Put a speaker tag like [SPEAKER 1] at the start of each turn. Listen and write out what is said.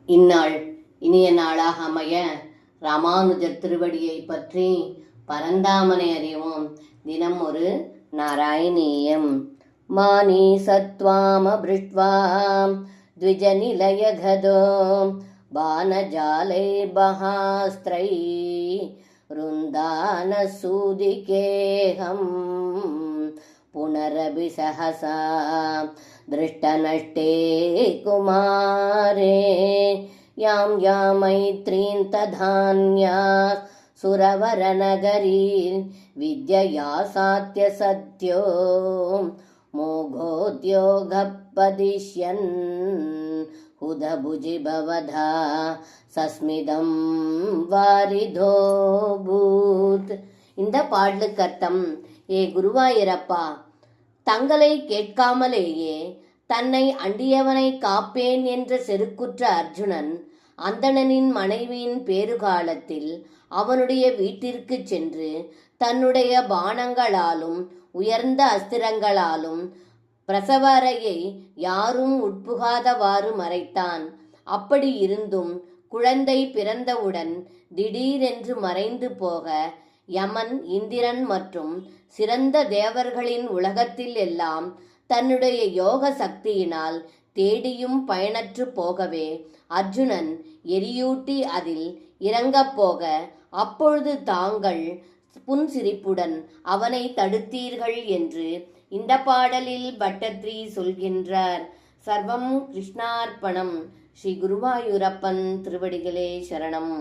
[SPEAKER 1] இந்நாள் இனிய நாளாக அமைய ராமானுஜர் திருவடியை பற்றி பரந்தாமனை அறிவோம். தினம் ஒரு நாராயணீயம். மானி சத்வாமபிருஷ்ட்வாம் த்விஜநிலய கதோ பானஜாலை பஹாஸ்திரை ருந்தான சூதிகேகம் புனரபி சஹசா दृष्टनष्टे कुमारे यां यां मैत्रीं तधान्या सुरवरनगरी विद्यया सात्यसत्यो मोघोद्योगपदिष्यन् हुदभुजि भवधा சஸ்மிதம் வாரிதோபூத். இந்த பாடலுக்கு அர்த்தம்: ஏ குருவாயூரப்பா, தங்களை கேட்காமலேயே தன்னை அண்டியவனை காப்பேன் என்ற செருக்குற்ற அர்ஜுனன் அந்தணனின் மனைவியின் பேறுகாலத்தில் அவனுடைய வீட்டிற்கு சென்று தன்னுடைய பாணங்களாலும் உயர்ந்த அஸ்திரங்களாலும் பிரசவ அறையை யாரும் உட்புகாதவாறு மறைத்தான். அப்படி இருந்தும் குழந்தை பிறந்தவுடன் திடீரென்று மறைந்து போக யமன், இந்திரன் மற்றும் சிறந்த தேவர்களின் உலகத்தில் எல்லாம் தன்னுடைய யோக சக்தியினால் தேடியும் பயனற்று போகவே அர்ஜுனன் எரியூட்டி அதில் இறங்கப் போக, அப்பொழுது தாங்கள் புன்சிரிப்புடன் அவனை தடுத்தீர்கள் என்று இந்த பாடலில் பட்டத்ரி சொல்கின்றார். சர்வம் கிருஷ்ணார்ப்பணம். ஸ்ரீ குருவாயூரப்பன் திருவடிகளே சரணம்.